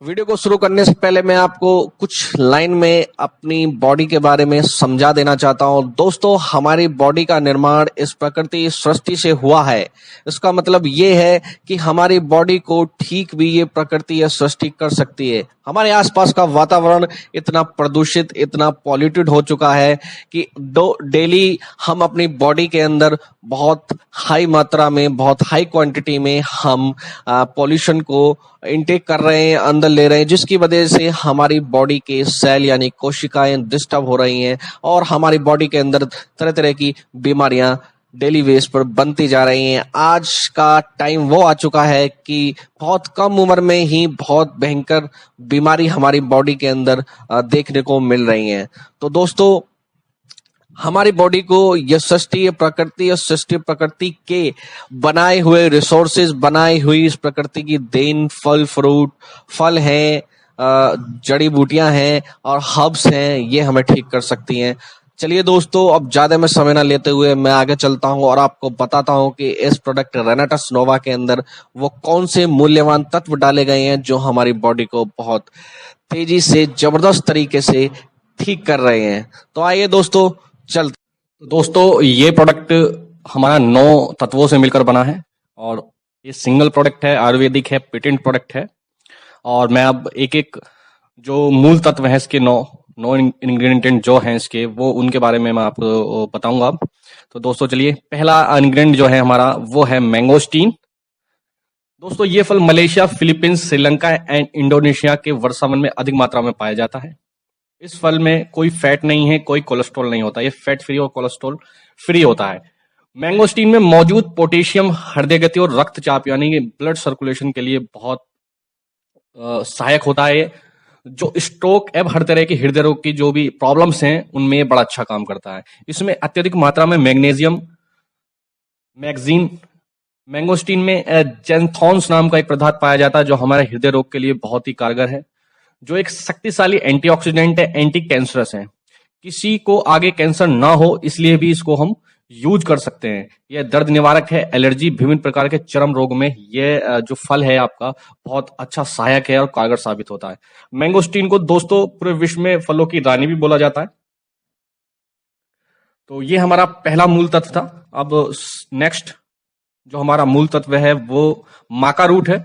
Video को शुरू करने से पहले मैं आपको कुछ लाइन में अपनी बॉडी के बारे में समझा देना चाहता हूं। दोस्तों, हमारी बॉडी का निर्माण इस प्रकृति सृष्टि से हुआ है। इसका मतलब ये है कि हमारी बॉडी को ठीक भी ये प्रकृति या सृष्टि कर सकती है। हमारे आसपास का वातावरण इतना प्रदूषित, इतना पॉल्यूटेड हो चुका है कि डेली हम अपनी बॉडी के अंदर बहुत हाई मात्रा में, बहुत हाई क्वांटिटी में हम पॉल्यूशन को इनटेक कर रहे हैं, अंदर ले रहे हैं, जिसकी वजह से हमारी बॉडी के सेल यानी कोशिकाएं डिस्टर्ब हो रही हैं और हमारी बॉडी के अंदर तरह तरह की बीमारियां डेली बेस पर बनती जा रही हैं। आज का टाइम वो आ चुका है कि बहुत कम उम्र में ही बहुत भयंकर बीमारी हमारी बॉडी के अंदर देखने को मिल रही हैं। तो दोस्तों, हमारी बॉडी को यह सृष्टि प्रकृति और सृष्टि प्रकृति के बनाए हुए रिसोर्सेज, बनाई हुई इस प्रकृति की देन, फल फ्रूट, फल हैं, जड़ी बूटियां हैं और हर्ब्स हैं, ये हमें ठीक कर सकती हैं। चलिए दोस्तों, अब ज्यादा मैं समय ना लेते हुए मैं आगे चलता हूं और आपको बताता हूं कि इस प्रोडक्ट रेनाटस नोवा के अंदर वो कौन से मूल्यवान तत्व डाले गए हैं जो हमारी बॉडी को बहुत तेजी से, जबरदस्त तरीके से ठीक कर रहे हैं। तो आइए दोस्तों, चलते। दोस्तों, ये प्रोडक्ट हमारा 9 तत्वों से मिलकर बना है और ये सिंगल प्रोडक्ट है, आयुर्वेदिक है, पेटेंट प्रोडक्ट है। और मैं अब एक एक जो मूल तत्व है इसके 9 इंग्रेडिएंट जो हैं इसके, वो उनके बारे में मैं आपको बताऊंगा। तो दोस्तों चलिए, पहला इंग्रेडिएंट जो है हमारा वो है मैंगोस्टीन। दोस्तों, ये फल Malaysia, Philippines, Sri Lanka and Indonesia के वर्षावन में अधिक मात्रा में पाया जाता है। इस फल में कोई फैट नहीं है, कोई कोलेस्ट्रॉल नहीं होता। ये फैट फ्री और कोलेस्ट्रॉल फ्री होता है। मैंगोस्टीन में मौजूद पोटेशियम हृदय गति और रक्तचाप यानी कि ब्लड सर्कुलेशन के लिए बहुत सहायक होता है। जो स्ट्रोक एवं हर तरह की हृदय रोग की जो भी प्रॉब्लम्स हैं उनमें ये बड़ा अच्छा काम करता है। इसमें अत्यधिक मात्रा में मैग्नीशियम, मैग्जीन, मैंगोस्टीन में जेंथोन्स नाम का एक पदार्थ पाया जाता है जो हमारे हृदय रोग के लिए बहुत ही कारगर है, जो एक शक्तिशाली एंटीऑक्सीडेंट है, एंटी कैंसरस है। किसी को आगे कैंसर ना हो इसलिए भी इसको हम यूज कर सकते हैं। यह दर्द निवारक है, एलर्जी, विभिन्न प्रकार के चर्म रोग में यह जो फल है आपका बहुत अच्छा सहायक है और कारगर साबित होता है। मैंगोस्टीन को दोस्तों पूरे विश्व में फलों की रानी भी बोला जाता है। तो ये हमारा पहला मूल तत्व था। अब नेक्स्ट जो हमारा मूल तत्व है वो माका रूट है।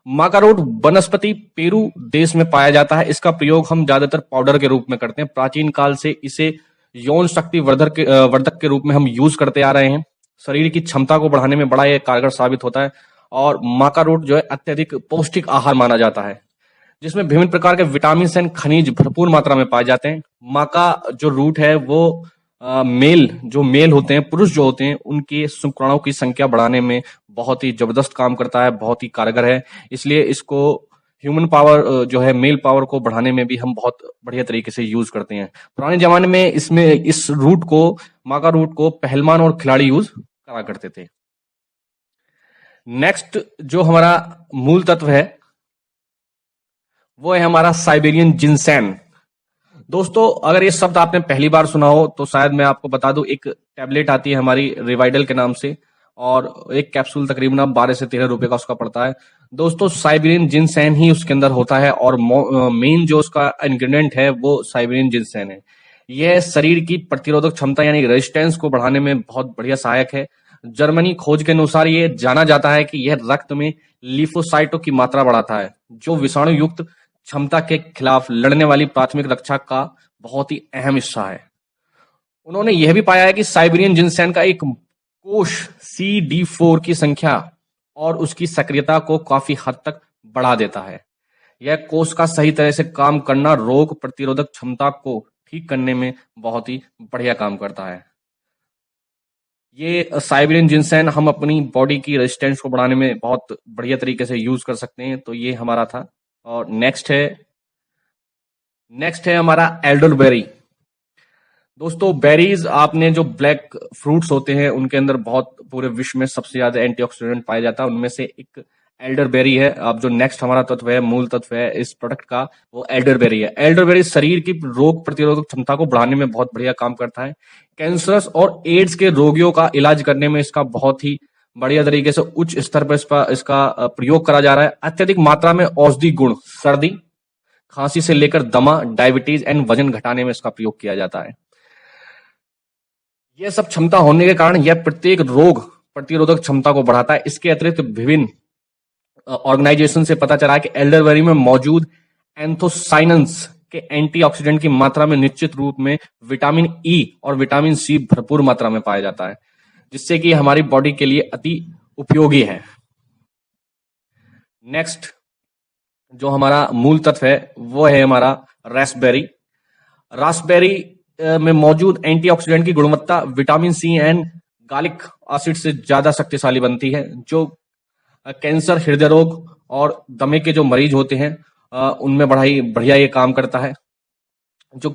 माका रूट वनस्पति पेरू देश में पाया जाता है। इसका प्रयोग हम ज्यादातर पाउडर के रूप में करते हैं। प्राचीन काल से इसे यौन शक्ति वर्धक के रूप में हम यूज करते आ रहे हैं। शरीर की क्षमता को बढ़ाने में बड़ा यह कारगर साबित होता है। और माका रूट जो है अत्यधिक पौष्टिक आहार माना जाता है, जिसमें विभिन्न प्रकार के विटामिन एंड खनिज भरपूर मात्रा में पाए जाते हैं। माका जो रूट है वो मेल होते हैं, पुरुष जो होते हैं, उनके शुक्राणुओं की संख्या बढ़ाने में बहुत ही जबरदस्त काम करता है, बहुत ही कारगर है। इसलिए इसको ह्यूमन पावर जो है, मेल पावर को बढ़ाने में भी हम बहुत बढ़िया तरीके से यूज करते हैं। पुराने जमाने में इस माका रूट को पहलवान और खिलाड़ी यूज करा करते थे। नेक्स्ट जो हमारा मूल तत्व है वो है हमारा साइबेरियन जिनसेन। दोस्तों, अगर ये शब्द आपने पहली बार सुना हो तो शायद मैं आपको बता दूं, एक टैबलेट आती है हमारी रिवाइडल के नाम से और एक कैप्सूल तकरीबन 12 से 13 रुपए का उसका पड़ता है। दोस्तों, साइबेरियन जिनसेन ही उसके अंदर होता है और मेन जो उसका इंग्रेडिएंट है वो साइबेरियन जिनसेन है। यह शरीर की प्रतिरोधक क्षमता यानी रेजिस्टेंस को बढ़ाने में बहुत बढ़िया सहायक है। जर्मनी खोज के अनुसार ये जाना जाता है कि यह रक्त में लिफोसाइटों की मात्रा बढ़ाता है, जो विषाणु युक्त क्षमता के खिलाफ लड़ने वाली प्राथमिक रक्षा का बहुत ही अहम हिस्सा है। उन्होंने यह भी पाया है कि साइबेरियन जिनसेन का एक कोष CD4 की संख्या और उसकी सक्रियता को काफी हद तक बढ़ा देता है। यह कोष का सही तरह से काम करना रोग प्रतिरोधक क्षमता को ठीक करने में बहुत ही बढ़िया काम करता है। ये साइबेरियन जिनसेन हम अपनी बॉडी की रेजिस्टेंस को बढ़ाने में बहुत बढ़िया तरीके से यूज कर सकते हैं। तो ये हमारा था। और नेक्स्ट है हमारा एल्डरबेरी। दोस्तों, बेरीज, आपने जो ब्लैक फ्रूट्स होते हैं उनके अंदर बहुत पूरे विश्व में सबसे ज्यादा एंटीऑक्सीडेंट पाया जाता है, उनमें से एक एल्डरबेरी है। अब जो नेक्स्ट हमारा तत्व है, मूल तत्व है इस प्रोडक्ट का, वो एल्डरबेरी है। एल्डरबेरी शरीर की रोग प्रतिरोधक क्षमता को बढ़ाने में बहुत बढ़िया काम करता है। कैंसरस और एड्स के रोगियों का इलाज करने में इसका बहुत ही बढ़िया तरीके से उच्च स्तर पर इसका प्रयोग करा जा रहा है। अत्यधिक मात्रा में औषधि गुण, सर्दी, खांसी से लेकर दमा, डायबिटीज एंड वजन घटाने में इसका प्रयोग किया जाता है। यह सब क्षमता होने के कारण यह प्रत्येक रोग प्रतिरोधक क्षमता को बढ़ाता है। इसके अतिरिक्त विभिन्न ऑर्गेनाइजेशन से पता चला है कि एल्डरबेरी में मौजूद एंथोसाइनन्स के एंटीऑक्सीडेंट की मात्रा में निश्चित रूप में विटामिन ई और विटामिन सी भरपूर मात्रा में पाया जाता है, जिससे कि हमारी बॉडी के लिए अति उपयोगी है। नेक्स्ट जो हमारा मूल तत्व है वो है हमारा रास्पबेरी। रास्पबेरी में मौजूद एंटीऑक्सीडेंट की गुणवत्ता vitamin C and garlic acid से ज्यादा शक्तिशाली बनती है, जो कैंसर, हृदय रोग और दमे के जो मरीज होते हैं उनमें बढ़िया ये काम करता है। जो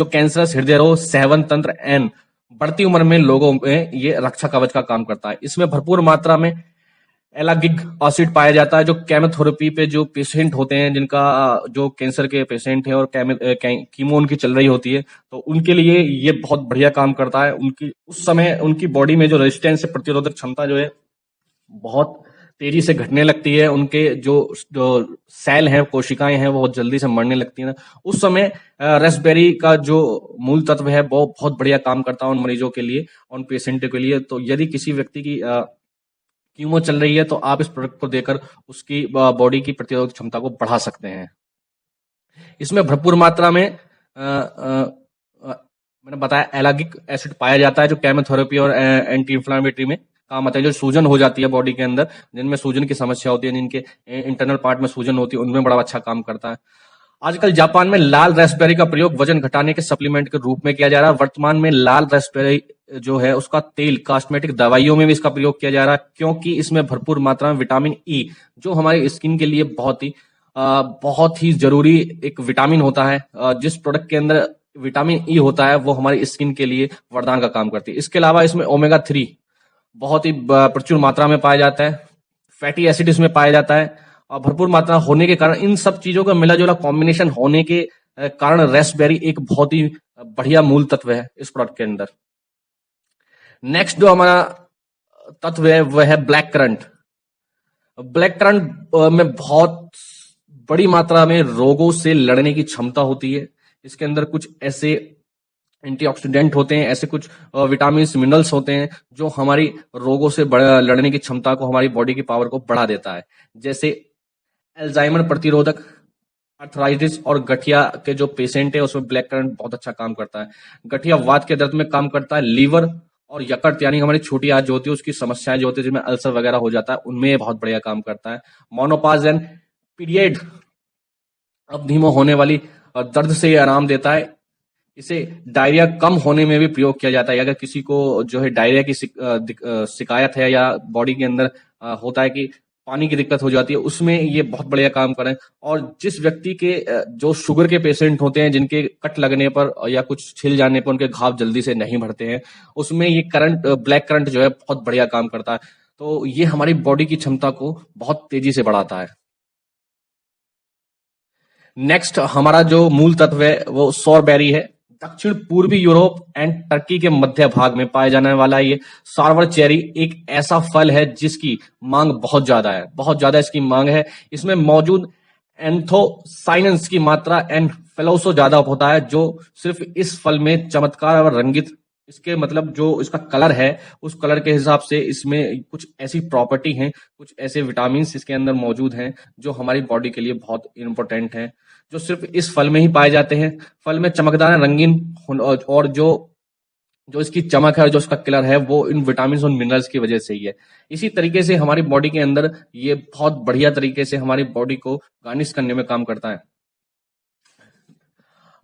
कैंसर, हृदय रोग, सहवन तंत्र एंड बढ़ती उम्र में लोगों में ये रक्षा कवच का काम करता है। इसमें भरपूर मात्रा में एलागिक एसिड पाया जाता है। जो केमोथेरेपी पे जो पेशेंट होते हैं, जिनका जो कैंसर के पेशेंट हैं और कीमो उनकी चल रही होती है, तो उनके लिए ये बहुत बढ़िया काम करता है। उस समय उनकी बॉडी में जो रेजिस्टेंस है, प्रतिरोधक क्षमता जो है बहुत तेजी से घटने लगती है। उनके जो सेल हैं, कोशिकाएं हैं, वो बहुत जल्दी से मरने लगती हैं। उस समय रास्पबेरी का जो मूल तत्व है वो बहुत बढ़िया काम करता है उन मरीजों के लिए, उन पेशेंट के लिए। तो यदि किसी व्यक्ति की कीमो चल रही है तो आप इस प्रोडक्ट को देकर उसकी बॉडी की प्रतिरोधक क्षमता को बढ़ा सकते हैं। इसमें भरपूर मात्रा में मैंने बताया एलागिक एसिड पाया जाता है, जो केमोथेरेपी और एंटी इंफ्लेमेटरी में काम आता है। जो सूजन हो जाती है बॉडी के अंदर, जिनमें सूजन की समस्या होती है, जिनके इंटरनल पार्ट में सूजन होती है, उनमें बड़ा अच्छा काम करता है। आजकल जापान में लाल रास्पबेरी का प्रयोग वजन घटाने के सप्लीमेंट के रूप में किया जा रहा है। वर्तमान में लाल रास्पबेरी जो है उसका तेल कॉस्मेटिक दवाइयों में भी इसका प्रयोग किया जा रहा है, क्योंकि इसमें भरपूर मात्रा में विटामिन ई, जो हमारी स्किन के लिए बहुत ही जरूरी एक विटामिन होता है। जिस प्रोडक्ट के अंदर विटामिन ई होता है वो हमारी स्किन के लिए वरदान का काम करती है। इसके अलावा इसमें ओमेगा 3 बहुत ही प्रचुर मात्रा में पाया जाता है। फैटी एसिड इसमें पाया जाता है और भरपूर मात्रा होने के कारण, इन सब चीजों का मिला जुला कॉम्बिनेशन होने के कारण रास्पबेरी एक बहुत ही बढ़िया मूल तत्व है इस प्रोडक्ट के अंदर। नेक्स्ट जो हमारा तत्व है वह है ब्लैक करंट। ब्लैक करंट में बहुत बड़ी मात्रा में रोगों से लड़ने की क्षमता होती है। इसके अंदर कुछ ऐसे एंटीऑक्सीडेंट होते हैं, ऐसे कुछ विटामिन मिनरल्स होते हैं जो हमारी रोगों से लड़ने की क्षमता को, हमारी बॉडी की पावर को बढ़ा देता है। जैसे अल्जाइमर प्रतिरोधक, अर्थराइटिस और गठिया के जो पेशेंट है उसमें ब्लैक करंट बहुत अच्छा काम करता है। गठिया वात के दर्द में काम करता है। लीवर और यकृत यानी हमारी छोटी आंत जो होती है उसकी समस्याएं जो होती है, जिसमें अल्सर वगैरह हो जाता है, उनमें बहुत बढ़िया काम करता है। मोनोपॉज एंड पीरियड अवधि में होने वाली दर्द से आराम देता है। इसे डायरिया कम होने में भी प्रयोग किया जाता है। अगर किसी को जो है डायरिया की शिकायत है या बॉडी के अंदर होता है कि पानी की दिक्कत हो जाती है, उसमें ये बहुत बढ़िया काम करें। और जिस व्यक्ति के जो शुगर के पेशेंट होते हैं, जिनके कट लगने पर या कुछ छिल जाने पर उनके घाव जल्दी से नहीं भरते हैं, उसमें ये करंट, ब्लैक करंट जो है बहुत बढ़िया काम करता है। तो ये हमारी बॉडी की क्षमता को बहुत तेजी से बढ़ाता है। नेक्स्ट हमारा जो मूल तत्व है वो सॉरबेरी है। दक्षिण पूर्वी यूरोप एंड टर्की के मध्य भाग में पाया जाने वाला ये सार्वर चेरी एक ऐसा फल है जिसकी मांग बहुत ज्यादा है, बहुत ज्यादा इसकी मांग है। इसमें मौजूद एंथोसाइनन्स की मात्रा एंड फेलोसो ज्यादा होता है, जो सिर्फ इस फल में चमत्कार और रंगित, इसके मतलब जो इसका कलर है उस कलर के हिसाब से इसमें कुछ ऐसी प्रॉपर्टी हैं, कुछ ऐसे विटामिन इसके अंदर मौजूद हैं जो हमारी बॉडी के लिए बहुत इंपॉर्टेंट है, जो सिर्फ इस फल में ही पाए जाते हैं। फल में चमकदार, रंगीन और जो इसकी चमक है, जो इसका कलर है, वो इन विटामिन और मिनरल्स की वजह से ही है। इसी तरीके से हमारी बॉडी के अंदर ये बहुत बढ़िया तरीके से हमारी बॉडी को गार्निश करने में काम करता है।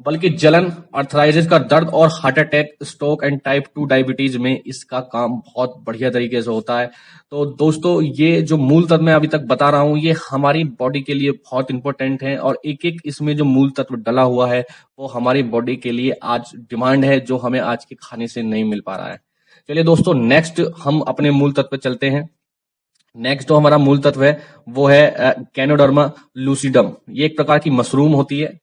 बल्कि जलन, अर्थराइटिस का दर्द और heart attack, stroke and type 2 diabetes में इसका काम बहुत बढ़िया तरीके से होता है। तो दोस्तों, ये जो मूल तत्व मैं अभी तक बता रहा हूं, ये हमारी बॉडी के लिए बहुत इंपॉर्टेंट है और एक एक इसमें जो मूल तत्व डला हुआ है वो हमारी बॉडी के लिए आज डिमांड है, जो हमें आज के खाने से नहीं मिल पा रहा है। चलिए दोस्तों, नेक्स्ट हम अपने मूल तत्व पे चलते हैं। नेक्स्ट जो हमारा मूल तत्व है वो है गैनोडर्मा लूसिडम। ये एक प्रकार की मशरूम होती है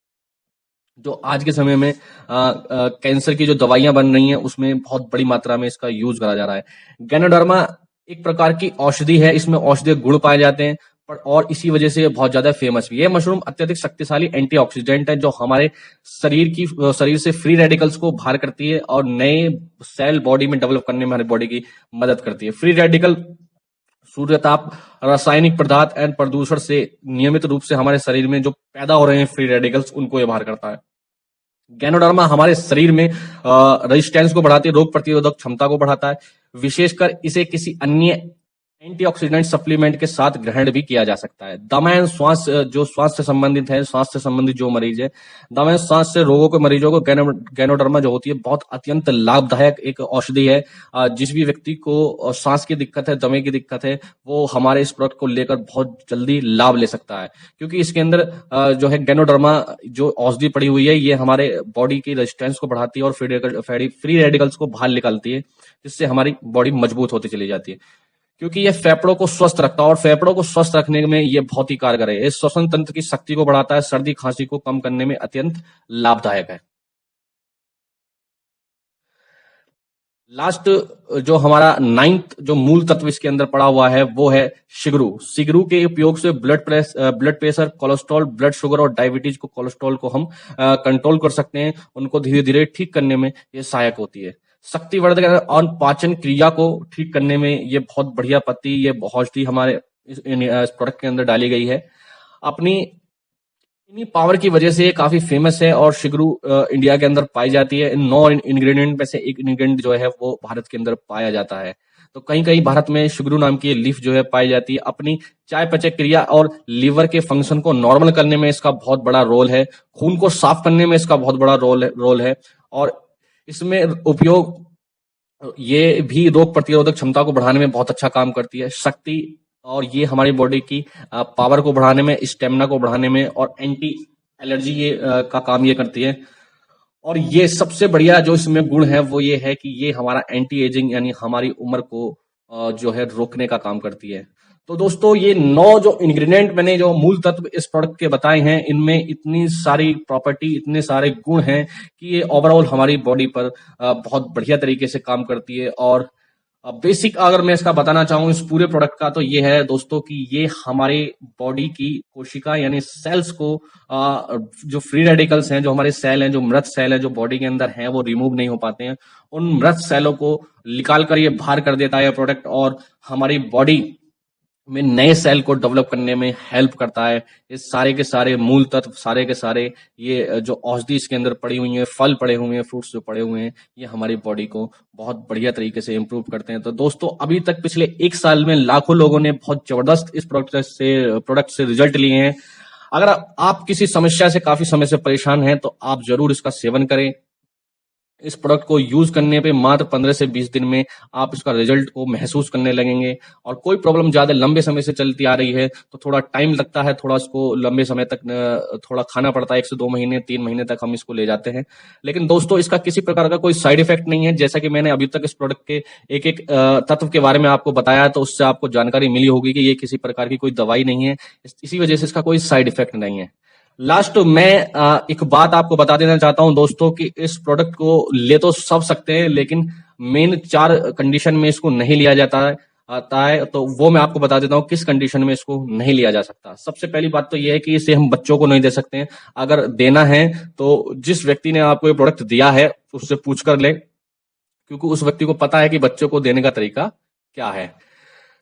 जो आज के समय में कैंसर की जो दवाइयां बन रही हैं उसमें बहुत बड़ी मात्रा में इसका यूज करा जा रहा है। गैनोडर्मा एक प्रकार की औषधि है, इसमें औषधीय गुण पाए जाते हैं, पर और इसी वजह से ये बहुत ज्यादा फेमस भी है। ये मशरूम अत्यधिक शक्तिशाली एंटीऑक्सीडेंट है, जो हमारे शरीर से फ्री रेडिकल्स को बाहर करती है और नए सेल बॉडी में डेवलप करने में हमारी बॉडी की मदद करती है। फ्री रेडिकल सूर्यताप, रासायनिक पदार्थ एंड प्रदूषण से नियमित रूप से हमारे शरीर में जो पैदा हो रहे हैं फ्री रेडिकल्स, उनको ये बाहर करता है। गैनोडर्मा हमारे शरीर में रेजिस्टेंस को बढ़ाती है, रोग प्रतिरोधक क्षमता को बढ़ाता है। विशेषकर इसे किसी अन्य एंटीऑक्सीडेंट सप्लीमेंट के साथ ग्रहण भी किया जा सकता है। दमा एंड श्वास जो श्वास से संबंधित है, श्वास से संबंधित जो मरीज है, दमा एंड श्वास से रोगों के मरीजों को गैनोडर्मा जो होती है बहुत अत्यंत लाभदायक एक औषधि है। जिस भी व्यक्ति को सांस की दिक्कत है, दमे की दिक्कत है, वो हमारे इस प्रोडक्ट को लेकर बहुत जल्दी लाभ ले सकता है, क्योंकि इसके अंदर जो है गैनोडर्मा जो औषधि पड़ी हुई है, ये हमारे बॉडी की रेजिस्टेंस को बढ़ाती है और फ्री रेडिकल्स को बाहर निकालती है, जिससे हमारी बॉडी मजबूत होती चली जाती है। क्योंकि ये फेफड़ों को स्वस्थ रखता है और फेफड़ों को स्वस्थ रखने में ये बहुत ही कारगर है। ये श्वसन तंत्र की शक्ति को बढ़ाता है, सर्दी खांसी को कम करने में अत्यंत लाभदायक है। लास्ट जो हमारा 9th जो मूल तत्व इसके अंदर पड़ा हुआ है वो है शिगरू। शिगरू के उपयोग से blood pressure, cholesterol, blood sugar और डायबिटीज को कोलेस्ट्रॉल को हम कंट्रोल कर सकते हैं, उनको धीरे धीरे ठीक करने में ये सहायक होती है। शक्तिवर्धक और पाचन क्रिया को ठीक करने में ये बहुत बढ़िया पत्ती, ये औषधि हमारे इस प्रोडक्ट के अंदर डाली गई है। अपनी इन्हीं पावर की वजह से ये काफी फेमस है और शिगरू इंडिया के अंदर पाई जाती है। इन 9 इंग्रेडिएंट में से एक इंग्रेडिएंट जो है वो भारत के अंदर पाया जाता है। तो कहीं कहीं भारत में शिगरू नाम की लीफ जो है पाई जाती है। अपनी चयापचय क्रिया और लीवर के फंक्शन को नॉर्मल करने में इसका बहुत बड़ा रोल है। खून को साफ करने में इसका बहुत बड़ा रोल है और इसमें उपयोग ये भी रोग प्रतिरोधक क्षमता को बढ़ाने में बहुत अच्छा काम करती है। शक्ति और ये हमारी बॉडी की पावर को बढ़ाने में, स्टेमिना को बढ़ाने में और एंटी एलर्जी ये का काम ये करती है। और ये सबसे बढ़िया जो इसमें गुण है वो ये है कि ये हमारा एंटी एजिंग यानी हमारी उम्र को जो है रोकने का काम करती है। तो दोस्तों ये 9 जो इंग्रेडिएंट मैंने जो मूल तत्व इस प्रोडक्ट के बताए हैं, इनमें इतनी सारी प्रॉपर्टी, इतने सारे गुण हैं कि ये ओवरऑल हमारी बॉडी पर बहुत बढ़िया तरीके से काम करती है। और बेसिक अगर मैं इसका बताना चाहूँ इस पूरे प्रोडक्ट का, तो ये है दोस्तों कि ये हमारे बॉडी की कोशिका यानी सेल्स को जो फ्री रेडिकल्स हैं, जो हमारे सेल हैं, जो मृत सेल हैं जो बॉडी के अंदर हैं, वो रिमूव नहीं हो पाते हैं, उन मृत सेलों को निकाल कर ये बाहर कर देता है प्रोडक्ट और हमारी बॉडी में नए सेल को डेवलप करने में हेल्प करता है। ये सारे के सारे मूल तत्व, सारे के सारे ये जो औषधि इसके अंदर पड़ी हुई है, फल पड़े हुए हैं, फ्रूट्स जो पड़े हुए हैं, ये हमारी बॉडी को बहुत बढ़िया तरीके से इंप्रूव करते हैं। तो दोस्तों अभी तक पिछले 1 साल में लाखों लोगों ने बहुत जबरदस्त इस प्रोडक्ट से रिजल्ट लिए हैं। अगर आप किसी समस्या से काफी समय से परेशान हैं तो आप जरूर इसका सेवन करें। इस प्रोडक्ट को यूज करने पे मात्र 15 से 20 दिन में आप इसका रिजल्ट को महसूस करने लगेंगे। और कोई प्रॉब्लम ज्यादा लंबे समय से चलती आ रही है तो थोड़ा टाइम लगता है, थोड़ा इसको लंबे समय तक थोड़ा खाना पड़ता है, 1 से 2 महीने 3 महीने तक हम इसको ले जाते हैं। लेकिन दोस्तों इसका किसी प्रकार का कोई साइड इफेक्ट नहीं है। जैसा कि मैंने अभी तक इस प्रोडक्ट के एक एक तत्व के बारे में आपको बताया, तो उससे आपको जानकारी मिली होगी कि ये किसी प्रकार की कोई दवाई नहीं है, इसी वजह से इसका कोई साइड इफेक्ट नहीं है। लास्ट मैं एक बात आपको बता देना चाहता हूं दोस्तों कि इस प्रोडक्ट को ले तो सब सकते हैं, लेकिन मेन 4 कंडीशन में इसको नहीं लिया आता है। तो वो मैं आपको बता देता हूं किस कंडीशन में इसको नहीं लिया जा सकता। सबसे पहली बात तो ये है कि इसे हम बच्चों को नहीं दे सकते हैं। अगर देना है तो जिस व्यक्ति ने आपको ये प्रोडक्ट दिया है उससे पूछ कर ले, क्योंकि उस व्यक्ति को पता है कि बच्चों को देने का तरीका क्या है।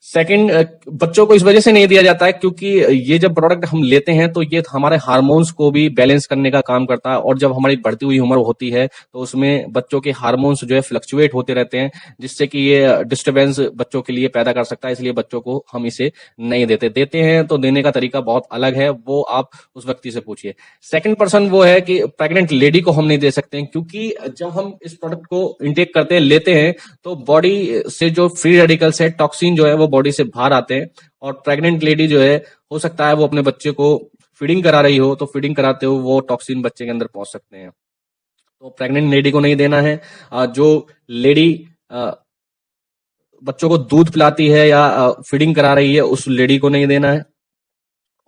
सेकंड, बच्चों को इस वजह से नहीं दिया जाता है क्योंकि ये जब प्रोडक्ट हम लेते हैं तो ये हमारे हार्मोन्स को भी बैलेंस करने का काम करता है। और जब हमारी बढ़ती हुई उम्र होती है तो उसमें बच्चों के हार्मोन्स जो है फ्लक्चुएट होते रहते हैं, जिससे कि ये डिस्टरबेंस बच्चों के लिए पैदा कर सकता है। इसलिए बच्चों को हम इसे नहीं देते हैं तो देने का तरीका बहुत अलग है, वो आप उस व्यक्ति से पूछिए। सेकंड पर्सन वो है कि प्रेग्नेंट लेडी को हम नहीं दे सकते हैं, क्योंकि जब हम इस प्रोडक्ट को इंटेक करते हैं, लेते हैं, तो बॉडी से जो फ्री रेडिकल्स है, टॉक्सिन जो है वो बॉडी से बाहर आते हैं। और प्रेग्नेंट लेडी जो है, हो सकता है वो अपने बच्चे को फीडिंग करा रही हो, तो फीडिंग कराते हो वो टॉक्सिन बच्चे के अंदर पहुंच सकते हैं। तो प्रेग्नेंट लेडी को नहीं देना है। जो लेडी बच्चों को दूध पिलाती है या फीडिंग करा रही है, उस लेडी को नहीं देना है।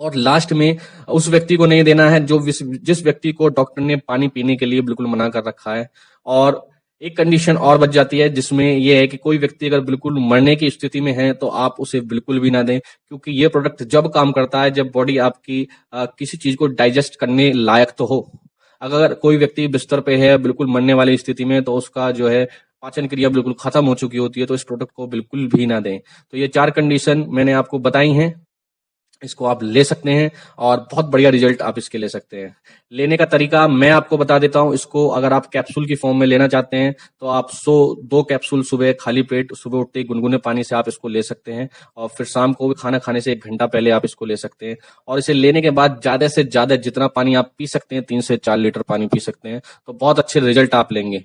और लास्ट में उस व्यक्ति को नहीं देना है जिस व्यक्ति को डॉक्टर ने पानी पीने के लिए बिल्कुल मना कर रखा है। और एक कंडीशन और बच जाती है, जिसमें यह है कि कोई व्यक्ति अगर बिल्कुल मरने की स्थिति में है तो आप उसे बिल्कुल भी ना दें, क्योंकि ये प्रोडक्ट जब काम करता है जब बॉडी आपकी किसी चीज को डाइजेस्ट करने लायक तो हो। अगर कोई व्यक्ति बिस्तर पे है बिल्कुल मरने वाली स्थिति में, तो उसका जो है पाचन क्रिया बिल्कुल खत्म हो चुकी होती है, तो इस प्रोडक्ट को बिल्कुल भी ना दें। तो ये 4 कंडीशन मैंने आपको बताई हैं, इसको आप ले सकते हैं और बहुत बढ़िया रिजल्ट आप इसके ले सकते हैं। लेने का तरीका मैं आपको बता देता हूं। इसको अगर आप कैप्सूल की फॉर्म में लेना चाहते हैं तो आप 2 कैप्सूल सुबह खाली पेट सुबह उठते ही गुनगुने पानी से आप इसको ले सकते हैं, और फिर शाम को भी खाना खाने से 1 घंटा पहले आप इसको ले सकते हैं। और इसे लेने के बाद ज्यादा से ज्यादा जितना पानी आप पी सकते हैं, 3 से 4 लीटर पानी पी सकते हैं, तो बहुत अच्छे रिजल्ट आप लेंगे।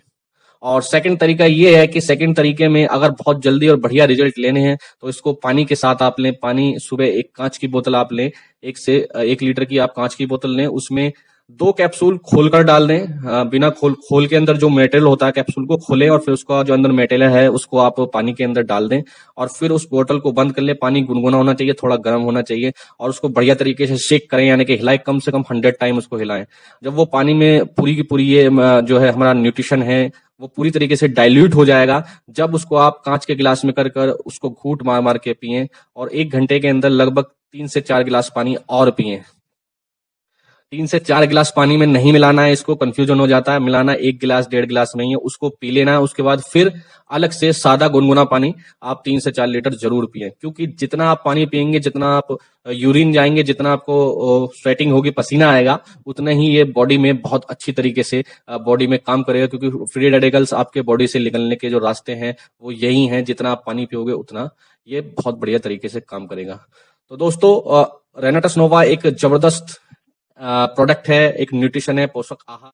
और सेकंड तरीका ये है कि सेकंड तरीके में अगर बहुत जल्दी और बढ़िया रिजल्ट लेने हैं तो इसको पानी के साथ आप लें। पानी सुबह 1 कांच की बोतल आप लें, 1 लीटर की आप कांच की बोतल लें, उसमें 2 कैप्सूल खोलकर डाल दें। बिना खोल के अंदर जो मेटेरियल होता है कैप्सूल को खोलें, और फिर उसका जो अंदर मेटेरियल है उसको आप पानी के अंदर डाल दें, और फिर उस बोतल को बंद कर लें। पानी गुनगुना होना चाहिए, थोड़ा गर्म होना चाहिए, और उसको बढ़िया तरीके से शेक करें, यानी कि हिलाएं, कम से कम 100 टाइम उसको हिलाएं। जब वो पानी में पूरी की पूरी ये जो है हमारा न्यूट्रिशन है वो पूरी तरीके से डाइल्यूट हो जाएगा, जब उसको आप कांच के गिलास में कर उसको घूंट मार मार के पिएं, और 1 घंटे के अंदर लगभग 3 से 4 गिलास पानी और पिएं। 3 से 4 गिलास पानी में नहीं मिलाना है, इसको कंफ्यूजन हो जाता है। मिलाना 1 गिलास 1.5 गिलास नहीं है, उसको पी लेना है। उसके बाद फिर अलग से सादा गुनगुना पानी आप 3 से 4 लीटर जरूर पिएं, क्योंकि जितना आप पानी पिएंगे, जितना आप यूरिन जाएंगे, जितना आपको स्वेटिंग होगी, पसीना आएगा, उतना ही ये बॉडी में बहुत अच्छी तरीके से बॉडी में काम करेगा, क्योंकि फ्री रेडिकल्स आपके बॉडी से निकलने के जो रास्ते हैं वो यही हैं। जितना आप पानी पियोगे उतना ये बहुत बढ़िया तरीके से काम करेगा। तो दोस्तों, रेनाटस नोवा एक जबरदस्त प्रोडक्ट है, एक न्यूट्रिशन है, पोषक आहार।